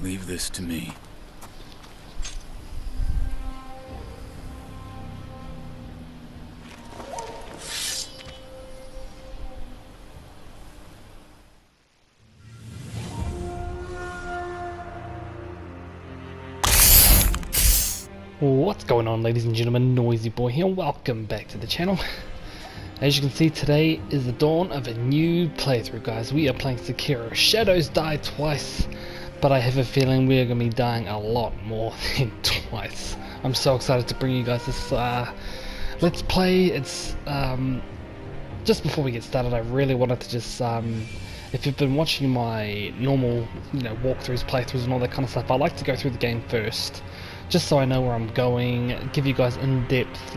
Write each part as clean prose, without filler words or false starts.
Leave this to me. What's going on, ladies and gentlemen? Noisy Boy here. Welcome back to the channel. As you can see, today is the dawn of a new playthrough, guys. We are playing Sekiro. Shadows die twice, but I have a feeling we are going to be dying a lot more than twice. I'm so excited to bring you guys this let's play. It's just before we get started, I really wanted to just if you've been watching my normal, walkthroughs, playthroughs and all that kind of stuff, I like to go through the game first, just so I know where I'm going, give you guys in-depth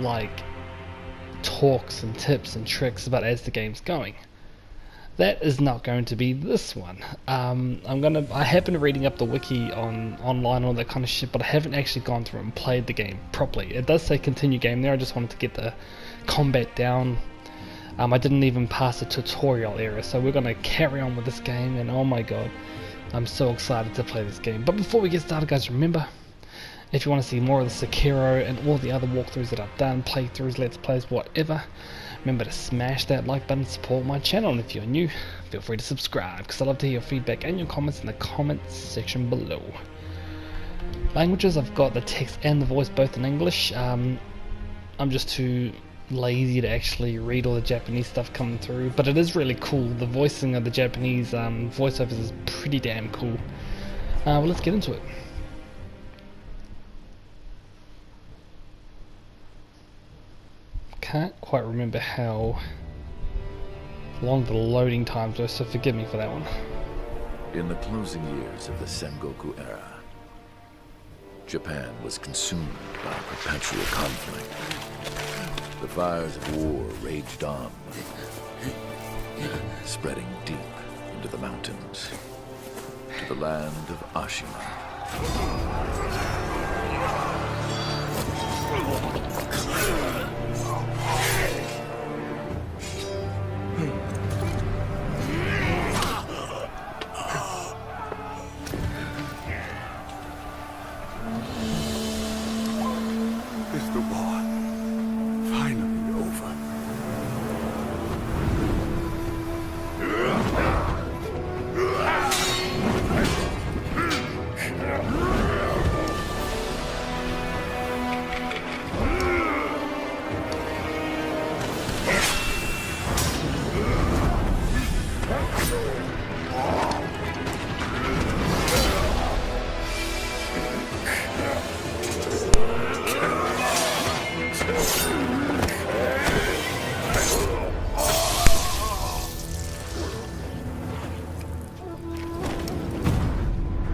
talks and tips and tricks about as the game's going. That is not going to be this one. I have been reading up the wiki online and all that kind of shit, but I haven't actually gone through and played the game properly. It does say continue game there. I just wanted to get the combat down. I didn't even pass the tutorial area, so we're going to carry on with this game, and oh my god, I'm so excited to play this game. But before we get started, guys, remember, if you want to see more of the Sekiro and all the other walkthroughs that I've done, playthroughs, let's plays, whatever, remember to smash that like button to support my channel, and if you're new, feel free to subscribe, because I love to hear your feedback and your comments in the comments section below. Languages, I've got the text and the voice both in English. I'm just too lazy to actually read all the Japanese stuff coming through, but it is really cool. The voicing of the Japanese voiceovers is pretty damn cool. Well, let's get into it. Can't quite remember how long the loading times were, so forgive me for that one. In the closing years of the Sengoku era, Japan was consumed by perpetual conflict. The fires of war raged on, spreading deep into the mountains, to the land of Ashina. Is the war finally over?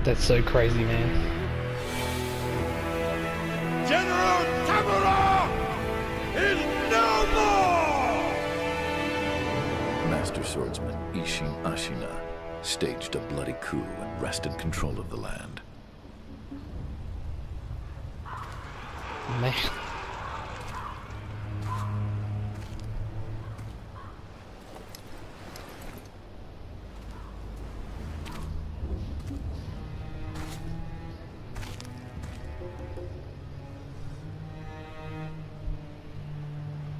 That's so crazy, man. General Tamura is no more! Master swordsman Ashina staged a bloody coup and wrested control of the land. Man.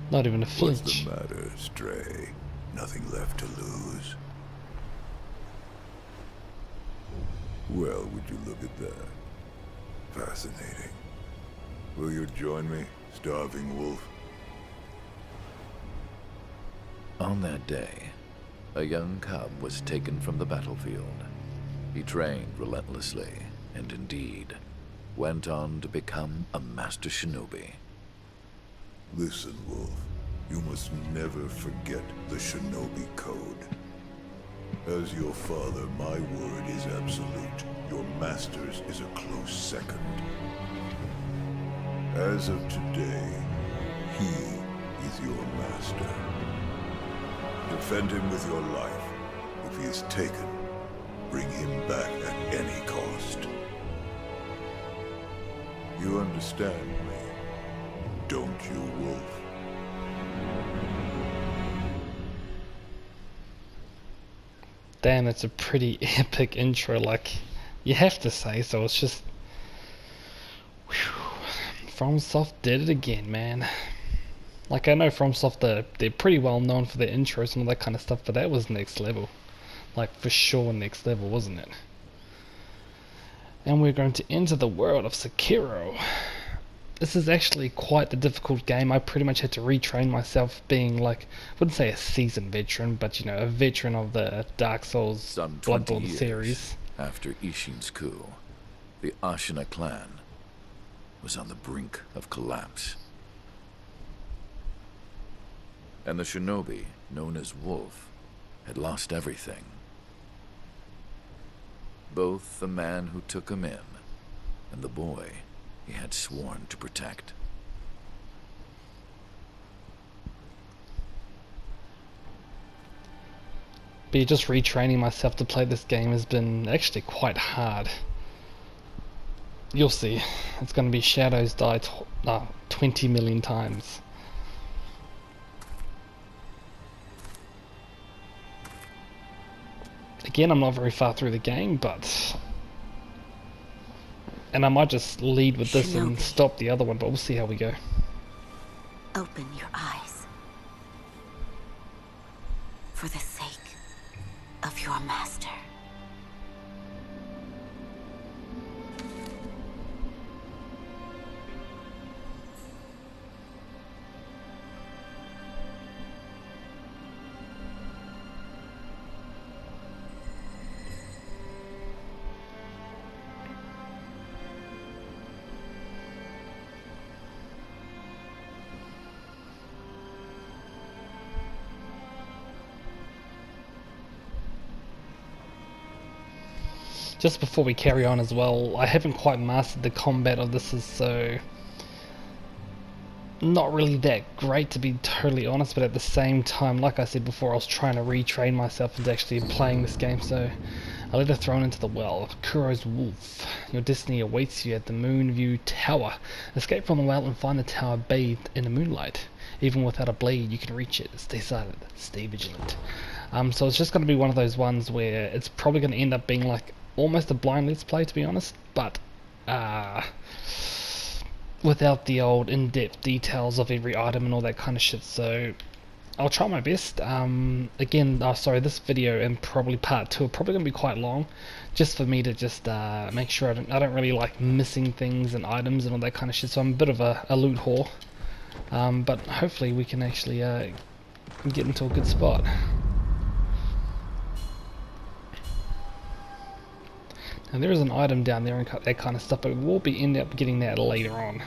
Not even a What's flinch. the matter, Stray? Nothing left to lose? Well, would you look at that? Fascinating. Will you join me, starving wolf? On that day, a young cub was taken from the battlefield. He trained relentlessly, and indeed, went on to become a master shinobi. Listen, Wolf. You must never forget the shinobi code. As your father, my word is absolute. Your master's is a close second. As of today, he is your master. Defend him with your life. If he is taken, bring him back at any cost. You understand me? Don't you, Wolf? Damn, that's a pretty epic intro. Like, You have to say so. It's just, whew, FromSoft did it again, man. Like, I know FromSoft, they're pretty well known for their intros and all that kind of stuff, but that was next level. Like, for sure next level, wasn't it? And we're going to enter the world of Sekiro. This is actually quite the difficult game. I pretty much had to retrain myself, being like, I wouldn't say a seasoned veteran, but you know, a veteran of the Dark Souls Some 20 Bloodborne years series. after Ishin's coup, the Ashina clan was on the brink of collapse. And the shinobi, known as Wolf, had lost everything. Both the man who took him in and the boy he had sworn to protect. But just retraining myself to play this game has been actually quite hard. You'll see. It's going to be Shadows die 20 million times. Again, I'm not very far through the game, but... And I might just lead with this and stop the other one, but we'll see how we go. Open your eyes. For the sake of your master. Just before we carry on as well, I haven't quite mastered the combat of this, so not really that great to be totally honest, but at the same time, like I said before, I was trying to retrain myself into actually playing this game, so I later thrown into the well. Kuro's Wolf. Your destiny awaits you at the Moonview Tower. Escape from the well and find the tower bathed in the moonlight. Even without a blade, you can reach it. Stay silent, stay vigilant. So it's just going to be one of those ones where it's probably going to end up being like almost a blind let's play, to be honest, but without the old in-depth details of every item and all that kind of shit, so I'll try my best. Again, sorry, this video and probably part 2 are probably going to be quite long, just for me to just make sure I don't really like missing things and items and all that kind of shit, so I'm a bit of a loot whore, but hopefully we can actually get into a good spot. And there is an item down there and that kind of stuff, but we'll be end up getting that later on.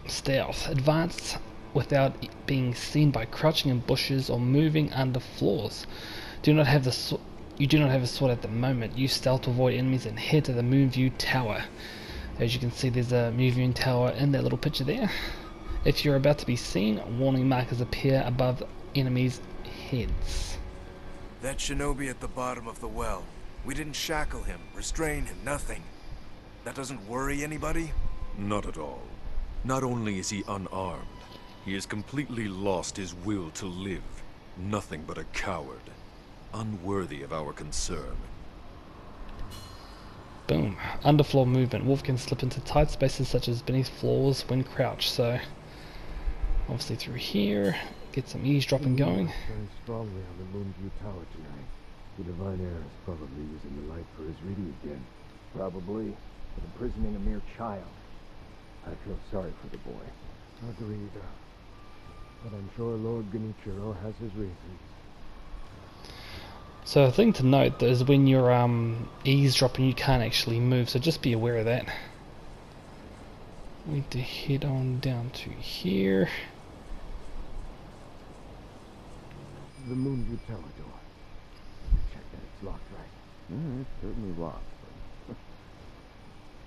Stealth. Advance without being seen by crouching in bushes or moving under floors. You do not have a sword at the moment. Use stealth to avoid enemies and head to the Moonview Tower. As you can see, there's a Moonview Tower in that little picture there. If you're about to be seen, warning markers appear above enemies' heads. That shinobi at the bottom of the well. We didn't shackle him, restrain him, nothing. That doesn't worry anybody? Not at all. Not only is he unarmed, he has completely lost his will to live. Nothing but a coward. Unworthy of our concern. Boom. Underfloor movement. Wolf can slip into tight spaces such as beneath floors when crouched, so obviously through here. Get some eavesdropping going. Very strongly on the Moonview Tower tonight. The Divine Heir is probably using the light for his reading again. Probably, but imprisoning a mere child. I feel sorry for the boy. Agreed. But I'm sure Lord Genichiro has his reasons. So a thing to note is when you're eavesdropping, you can't actually move, so just be aware of that. We need to head on down to here. The Moonview Tower door. Check that it's locked right. It's certainly locked, but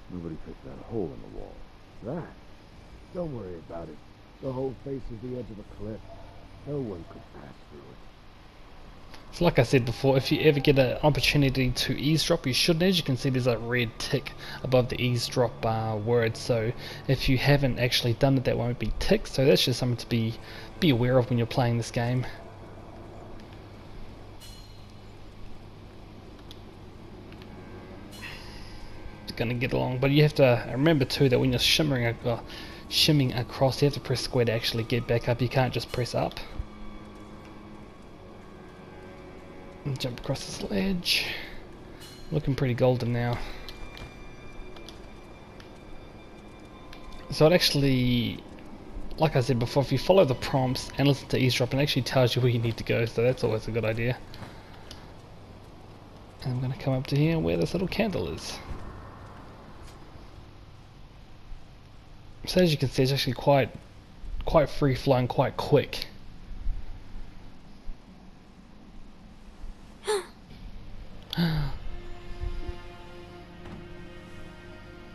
nobody fixed that hole in the wall. That? Don't worry about it. The whole face is the edge of a cliff. No one could pass through it. So like I said before, if you ever get an opportunity to eavesdrop, you should. As you can see, there's a red tick above the eavesdrop word, so if you haven't actually done it, that won't be ticked, so that's just something to be aware of when you're playing this game. gonna get along. But you have to remember too that when you're shimmying across, you have to press square to actually get back up. You can't just press up. And jump across this ledge. Looking pretty golden now. So it actually, like I said before, if you follow the prompts and listen to eavesdrop, it actually tells you where you need to go, so that's always a good idea. And I'm going to come up to here where this little candle is. So as you can see, it's actually quite free flowing, quite quick.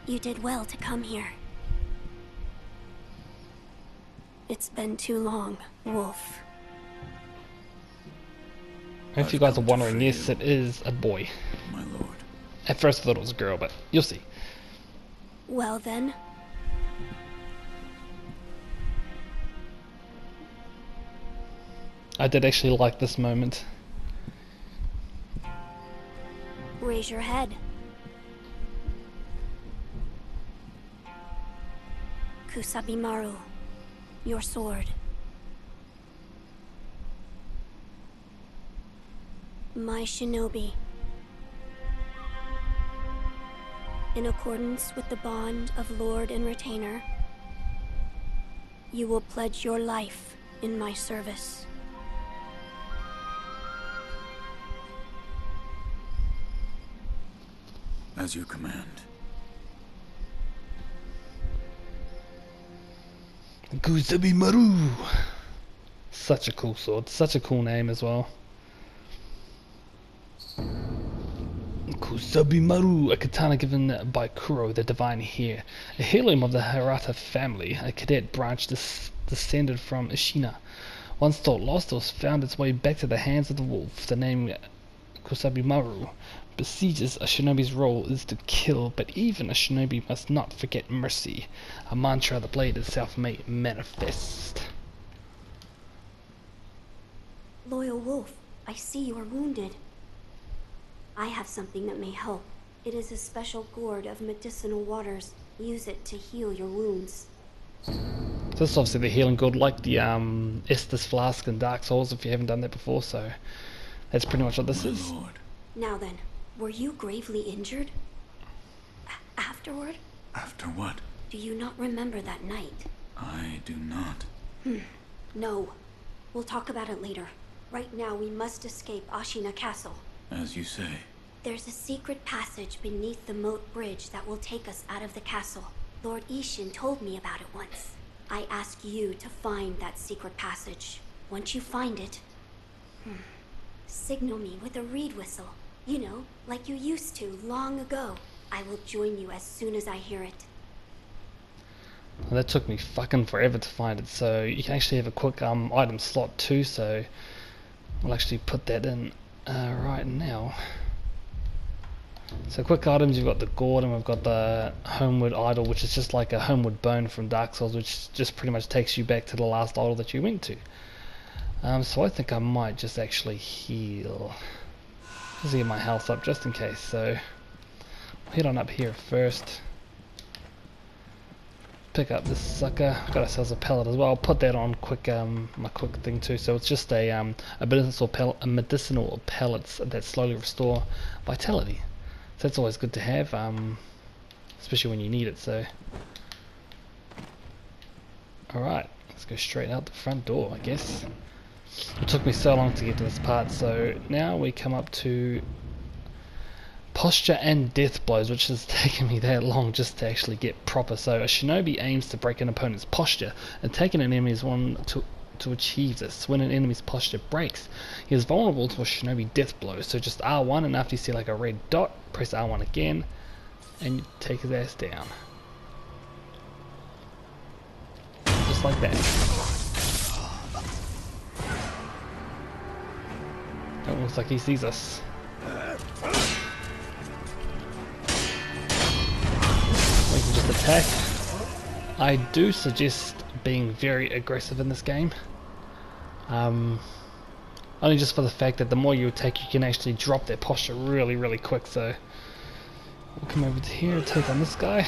You did well to come here. It's been too long, Wolf. If you guys are wondering, yes, it is a boy. My lord. At first I thought it was a girl, but you'll see. Well then. I did actually like this moment. Raise your head. Kusabimaru, your sword. My shinobi. In accordance with the bond of lord and retainer, you will pledge your life in my service. As you command. Kusabimaru! Such a cool sword, such a cool name as well. Kusabimaru, a katana given by Kuro, the divine heir, a heirloom of the Hirata family, a cadet branch descended from Ashina. Once thought lost, it was found its way back to the hands of the wolf. The name Kusabimaru besieges a shinobi's role is to kill, but even a shinobi must not forget mercy, a mantra the blade itself may manifest. Loyal Wolf, I see you are wounded. I have something that may help. It is a special gourd of medicinal waters. Use it to heal your wounds. This is obviously the healing gourd, like the Estus flask in Dark Souls, if you haven't done that before, so that's pretty much what this is. Lord. Now then, were you gravely injured? Afterward? After what? Do you not remember that night? I do not. No. We'll talk about it later. Right now, we must escape Ashina Castle. As you say. There's a secret passage beneath the moat bridge that will take us out of the castle. Lord Ishin told me about it once. I ask you to find that secret passage. Once you find it, signal me with a reed whistle. You know, like you used to long ago. I will join you as soon as I hear it. Well, that took me fucking forever to find it, so you can actually have a quick item slot too, so we'll actually put that in right now. So quick items, you've got the gourd and we've got the homeward idol, which is just like a homeward bone from Dark Souls, which just pretty much takes you back to the last idol that you went to. So I think I might just actually heal. Just get my health up just in case, so I'll head on up here first. Pick up this sucker. Got ourselves a pellet as well. I'll put that on quick, my quick thing too. So it's just a medicinal pellets that slowly restore vitality. So that's always good to have, especially when you need it. So, all right, let's go straight out the front door, I guess. It took me so long to get to this part, so now we come up to posture and death blows, which has taken me that long just to actually get proper. So a shinobi aims to break an opponent's posture, and taking an enemy is one to achieve this. When an enemy's posture breaks, he is vulnerable to a shinobi death blow. So just R1, and after you see like a red dot, press R1 again, and you take his ass down. Just like that. It looks like he sees us. We can just attack. I do suggest being very aggressive in this game. Only just for the fact that the more you attack, you can actually drop their posture really quick, so We'll come over to here and take on this guy.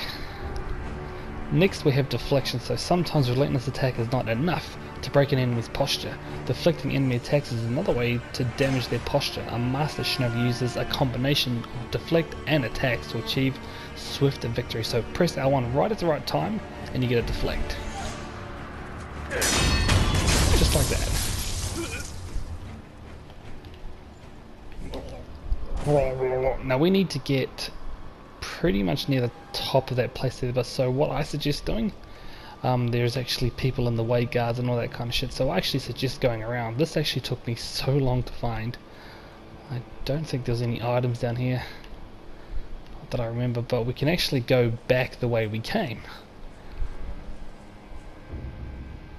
Next we have deflection, so sometimes relentless attack is not enough to break an enemy's posture. Deflecting enemy attacks is another way to damage their posture. A master shinobi uses a combination of deflect and attacks to achieve swift victory. So press L1 right at the right time and you get a deflect. Just like that. Now we need to get pretty much near the top of that place there, but so what I suggest doing, there's actually people in the way guards and all that kind of shit, so I actually suggest going around. This actually took me so long to find. I don't think there's any items down here, not that I remember, but we can actually go back the way we came.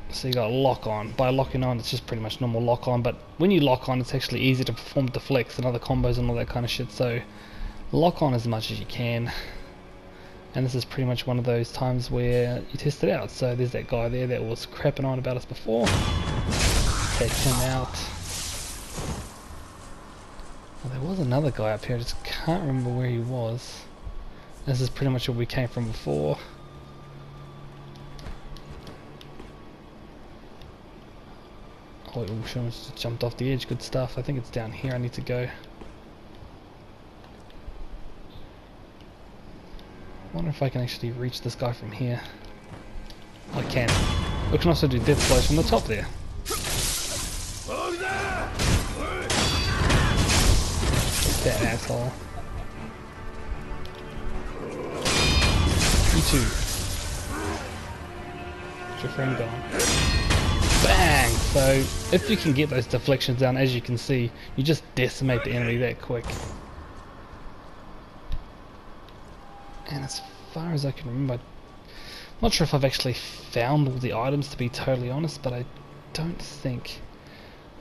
So you got lock on. By locking on, it's just pretty much normal lock on, but when you lock on, it's actually easy to perform deflects and other combos and all that kind of shit, so lock on as much as you can. And this is pretty much one of those times where you test it out. So there's that guy there that was crapping on about us before. Take him out. Well, there was another guy up here, I just can't remember where he was. This is pretty much where we came from before. Oh, we just jumped off the edge, good stuff. I think it's down here I need to go. I wonder if I can actually reach this guy from here. I can. We can also do death blows from the top there. That asshole. You too. Where's your friend gone? Bang! So, if you can get those deflections down, as you can see, you just decimate the enemy that quick. And as far as I can remember, I'm not sure if I've actually found all the items, to be totally honest, but I don't think.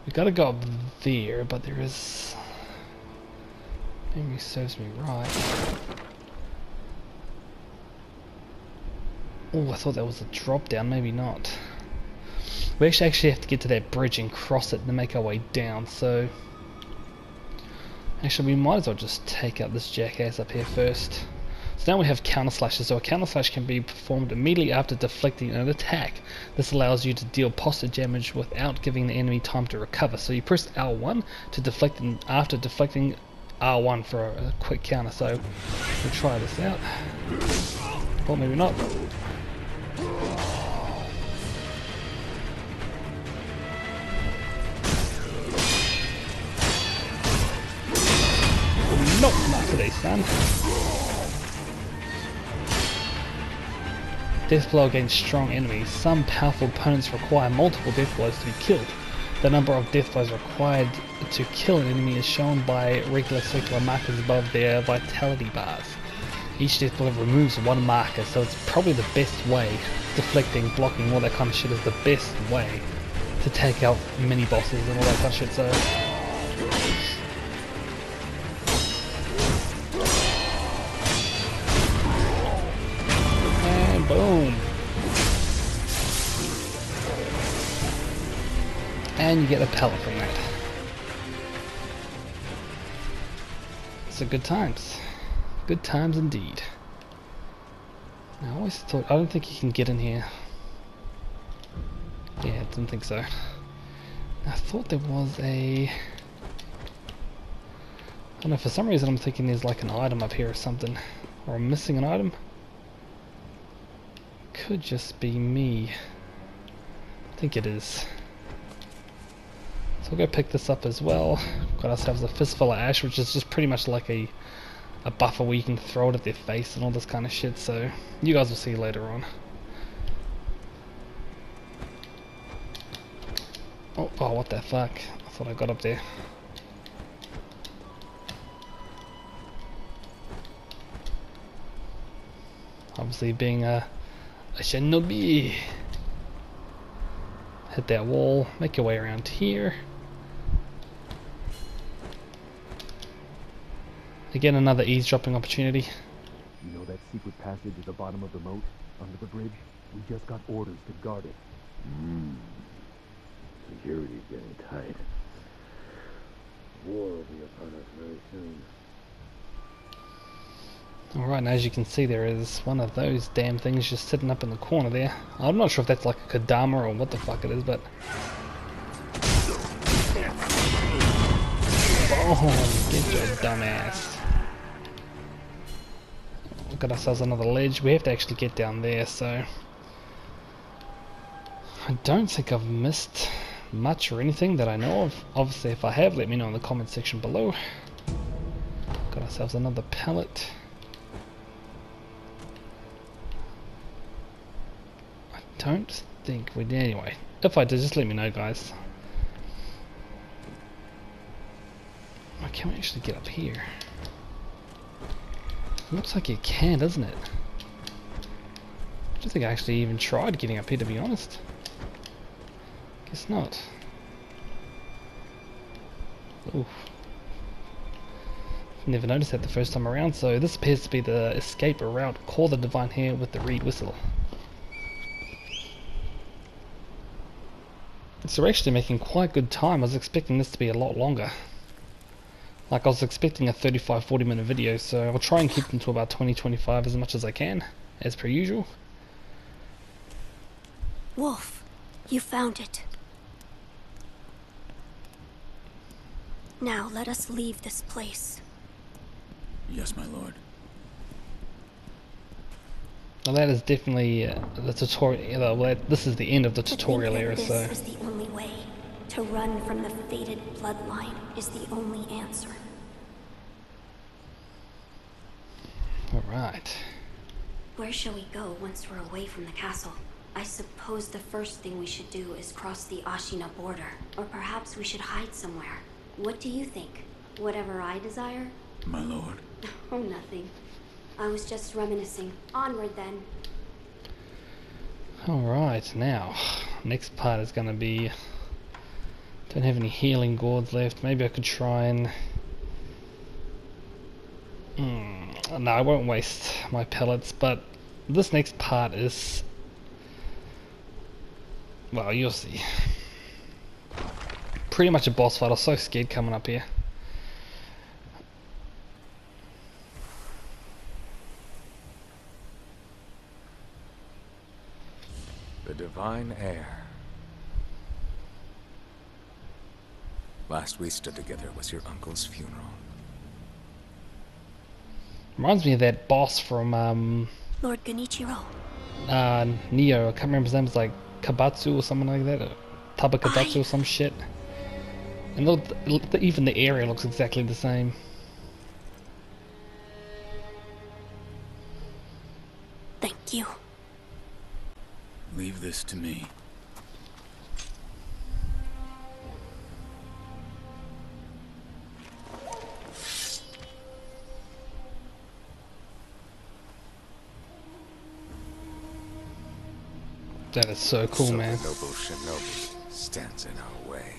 We gotta go up there, but there is... memory serves me right. Oh, I thought that was a drop down, maybe not. We actually have to get to that bridge and cross it to make our way down, so... Actually, we might as well just take out this jackass up here first. So now we have counter slashes, so a counter slash can be performed immediately after deflecting an attack. This allows you to deal posture damage without giving the enemy time to recover. So you press L1 to deflect, and after deflecting R1 for a quick counter. So we'll try this out. Or maybe not. Nope, not today, son. Death blow against strong enemies. Some powerful opponents require multiple death blows to be killed. The number of death blows required to kill an enemy is shown by regular circular markers above their vitality bars. Each death blow removes one marker, so it's probably the best way. Deflecting, blocking, all that kind of shit is the best way to take out mini bosses and all that kind of shit, so... Boom. And you get a pellet from that. So good times. Good times indeed. Now, I always thought, I don't think you can get in here. Yeah, I didn't think so. I thought there was a... I don't know, for some reason I'm thinking there's like an item up here or something. Or I'm missing an item. Could just be me. I think it is. So we'll go pick this up as well. Got ourselves a fistful of ash, which is just pretty much like a buffer where you can throw it at their face and all this kind of shit, so you guys will see later on. Oh, what the fuck? I thought I got up there. Obviously being a shinobi. Hit that wall, make your way around here. Again, another eavesdropping opportunity. You know that secret passage at the bottom of the moat, under the bridge? We just got orders to guard it. Security's getting tight. War will be upon us very soon. Alright, and as you can see there is one of those damn things just sitting up in the corner there. I'm not sure if that's like a Kadama or what the fuck it is, but... Oh, get your dumb ass. We've got ourselves another ledge. We have to actually get down there, so... I don't think I've missed much or anything that I know of. Obviously, if I have, let me know in the comment section below. Got ourselves another pallet. I don't think we did. Anyway, if I did, just let me know, guys. Why can't we actually get up here? Looks like you can, doesn't it? I don't think I actually even tried getting up here, to be honest. Guess not. Ooh. Never noticed that the first time around, so this appears to be the escape route. Call the divine hair with the reed whistle. So we're actually making quite good time. I was expecting this to be a lot longer. Like I was expecting a 35-40 minute video, so I'll try and keep them to about 20-25 as much as I can, as per usual. Wolf, you found it. Now let us leave this place. Yes, my lord. Well, that is definitely the tutorial. Well, this is the end of the tutorial era, so. This is the only way. To run from the fated bloodline is the only answer. Alright. Where shall we go once we're away from the castle? I suppose the first thing we should do is cross the Ashina border. Or perhaps we should hide somewhere. What do you think? Whatever I desire? My lord. Oh, nothing. I was just reminiscing. Onward then. Alright, now, next part is going to be... Don't have any healing gourds left. Maybe I could try and... No, I won't waste my pellets, but this next part is... Well, you'll see. Pretty much a boss fight. I was so scared coming up here. The divine heir. Last we stood together was your uncle's funeral. Reminds me of that boss from Lord Genichiro. Neo. I can't remember his name. It's like Kabatsu or something like that. Or Tabakadatsu or some shit. And look, even the area looks exactly the same. Thank you. Leave this to me. That is so cool, man. The noble shinobi stands in our way.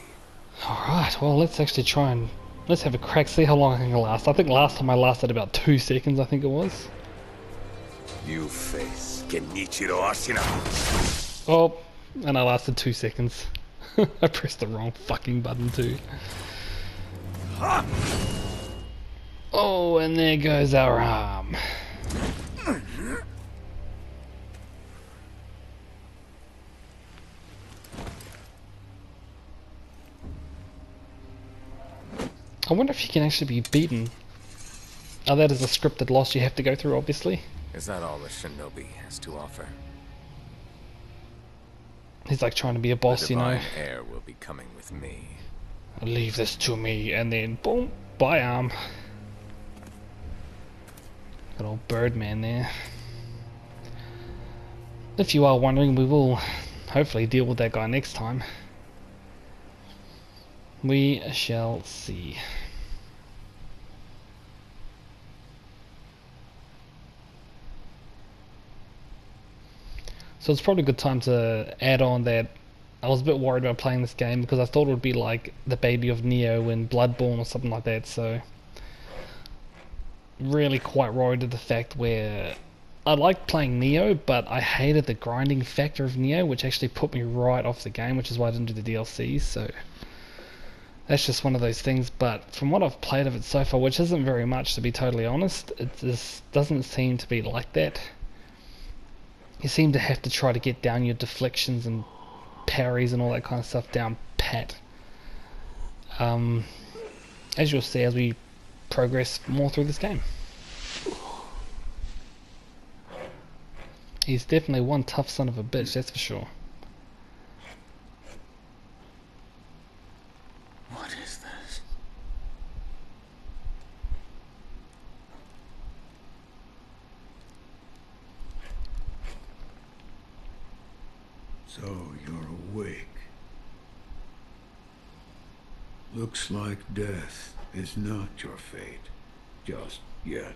Alright, well, let's actually try and... Let's have a crack, see how long I can last. I think last time I lasted about 2 seconds, I think it was. You face Genichiro Ashina. Oh, and I lasted 2 seconds. I pressed the wrong fucking button too. Oh, and there goes our arm. I wonder if you can actually be beaten. Oh, that is a scripted loss you have to go through, obviously. Is that all the shinobi has to offer? He's like trying to be a boss, you know. The divine heir will be coming with me. Leave this to me, and then boom, bye arm. Good old Birdman there. If you are wondering, we will hopefully deal with that guy next time. We shall see. So it's probably a good time to add on that I was a bit worried about playing this game because I thought it would be like the baby of Neo in Bloodborne or something like that, so really quite worried at the fact where I liked playing Neo, but I hated the grinding factor of Neo, which actually put me right off the game, which is why I didn't do the DLCs, so that's just one of those things. But from what I've played of it so far, which isn't very much to be totally honest, it just doesn't seem to be like that. You seem to have to try to get down your deflections and parries and all that kind of stuff down pat. As you'll see as we progress more through this game. He's definitely one tough son of a bitch, that's for sure. What is this? So you're awake. Looks like death is not your fate, just yet.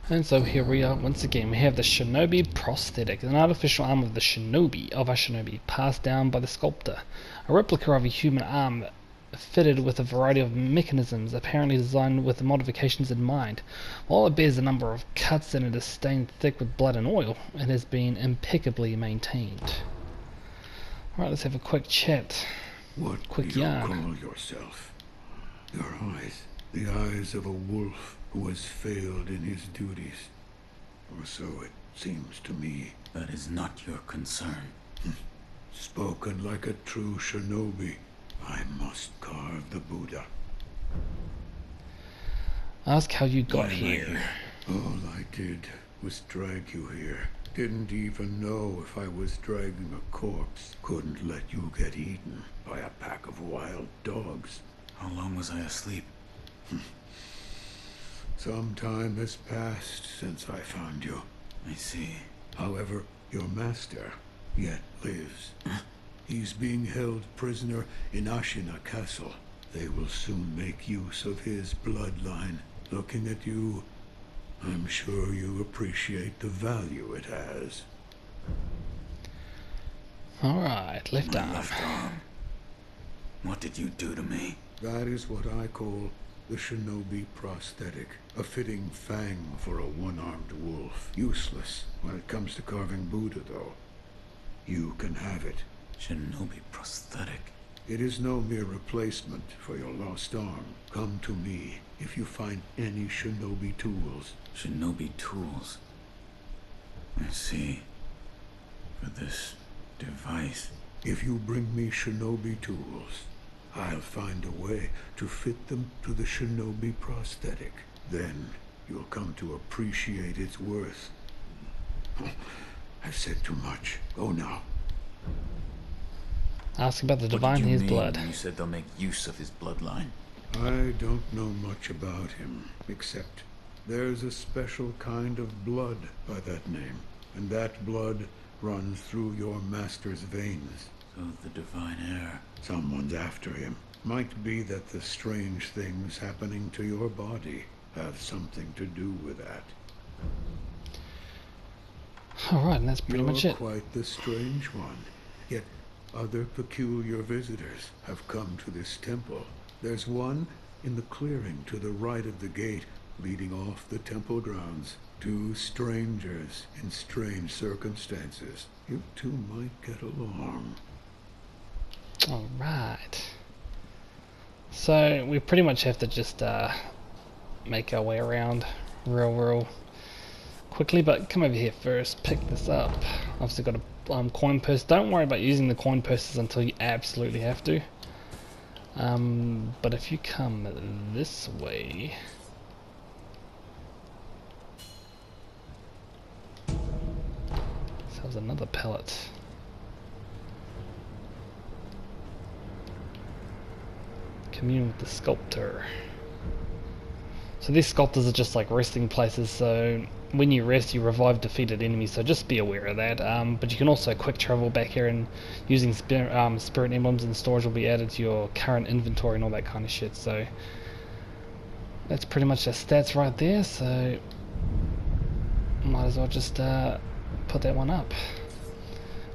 And so here we are once again. We have the Shinobi prosthetic, an artificial arm of the Shinobi, passed down by the sculptor. A replica of a human arm fitted with a variety of mechanisms, apparently designed with the modifications in mind. While it bears a number of cuts and it is stained thick with blood and oil, it has been impeccably maintained. Alright, let's have a quick chat. What Quick do you yarn. call yourself? Your eyes, the eyes of a wolf who has failed in his duties. Or so it seems to me. That is not your concern. Spoken like a true shinobi. I must carve the Buddha. Ask how you got Why am I here. All I did was drag you here. Didn't even know if I was dragging a corpse. Couldn't let you get eaten by a pack of wild dogs. How long was I asleep? Some time has passed since I found you. I see. However, your master yet lives. He's being held prisoner in Ashina Castle. They will soon make use of his bloodline. Looking at you, I'm sure you appreciate the value it has. Alright, left My arm. left arm. What did you do to me? That is what I call the shinobi prosthetic. A fitting fang for a one-armed wolf. Useless when it comes to carving Buddha, though. You can have it. Shinobi prosthetic. It is no mere replacement for your lost arm. Come to me if you find any shinobi tools. Shinobi tools. I see. For this device. If you bring me shinobi tools, I'll find a way to fit them to the shinobi prosthetic. Then you'll come to appreciate its worth. I've said too much. Go now. Ask about the What divine did you his mean blood. when you said they'll make use of his bloodline? I don't know much about him, except there's a special kind of blood by that name, and that blood runs through your master's veins. So the divine heir. Someone's after him. Might be that the strange things happening to your body have something to do with that. Alright, and that's pretty You're much it. quite the strange one. Yet other peculiar visitors have come to this temple. There's one in the clearing to the right of the gate leading off the temple grounds. Two strangers in strange circumstances. You two might get along. Alright. So we pretty much have to just make our way around real quickly, but come over here first, pick this up. Obviously got a coin purse. Don't worry about using the coin purses until you absolutely have to. But if you come this way, so there's another pellet. Commune with the sculptor. So these sculptors are just like resting places, so when you rest you revive defeated enemies, so just be aware of that. But you can also quick travel back here, and using spirit emblems and storage will be added to your current inventory and all that kind of shit. So that's pretty much the stats right there, so might as well just put that one up.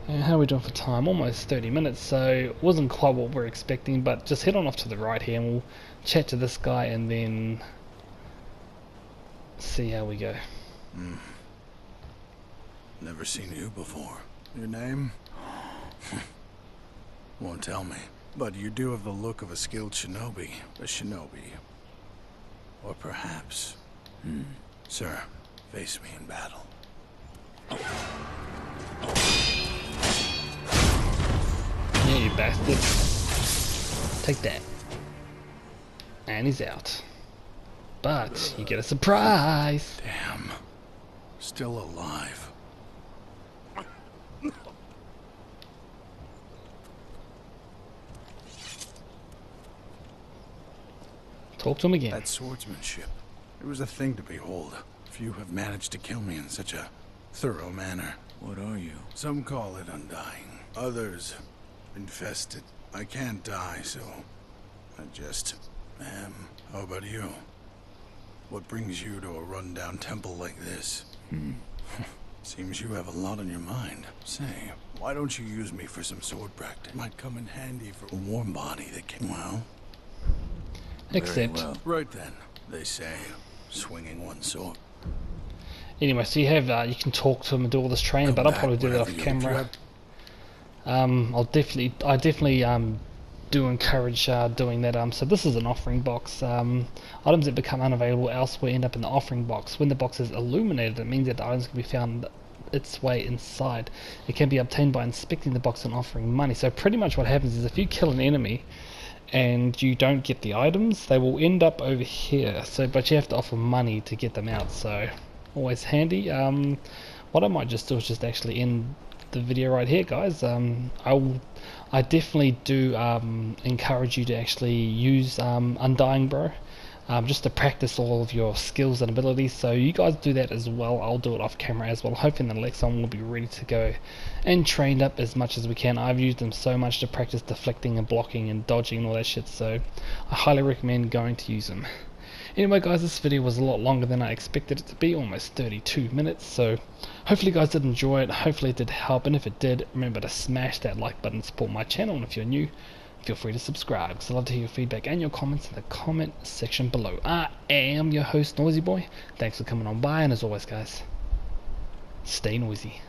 And how are we doing for time? Almost 30 minutes, so it wasn't quite what we're expecting, but just head on off to the right here and we'll chat to this guy and then see how we go. Never seen you before. Your name? Won't tell me. But you do have the look of a skilled shinobi. A shinobi. Or perhaps... Sir, face me in battle. Yeah, you bastard. Take that. And he's out. But you get a surprise. Damn. Still alive. Talk to him again. That swordsmanship. It was a thing to behold. Few have managed to kill me in such a thorough manner. What are you? Some call it undying. Others, infested. I can't die, so I just am. How about you? What brings you to a rundown temple like this? Seems you have a lot on your mind. Say, why don't you use me for some sword practice? Might come in handy for a warm body that can, well... Except... Well. Right then, they say, swinging one sword. Anyway, so you have, you can talk to him and do all this training, but I'll probably do that off camera. I definitely do encourage doing that. So this is an offering box. Items that become unavailable elsewhere end up in the offering box. When the box is illuminated, it means that the items can be found its way inside. It can be obtained by inspecting the box and offering money. So pretty much what happens is if you kill an enemy and you don't get the items, they will end up over here. So, but you have to offer money to get them out. So always handy. What I might just do is just actually end the video right here, guys. I definitely do encourage you to actually use Undying, bro, just to practice all of your skills and abilities. So you guys do that as well. I'll do it off camera as well. Hoping the next one will be ready to go and trained up as much as we can. I've used them so much to practice deflecting and blocking and dodging and all that shit, so I highly recommend going to use them. Anyway, guys, this video was a lot longer than I expected it to be, almost 32 minutes, so hopefully you guys did enjoy it. Hopefully it did help, and if it did, remember to smash that like button to support my channel, and if you're new, feel free to subscribe, because I'd love to hear your feedback and your comments in the comment section below. I am your host, Noisy Boy. Thanks for coming on by, and as always, guys, stay noisy.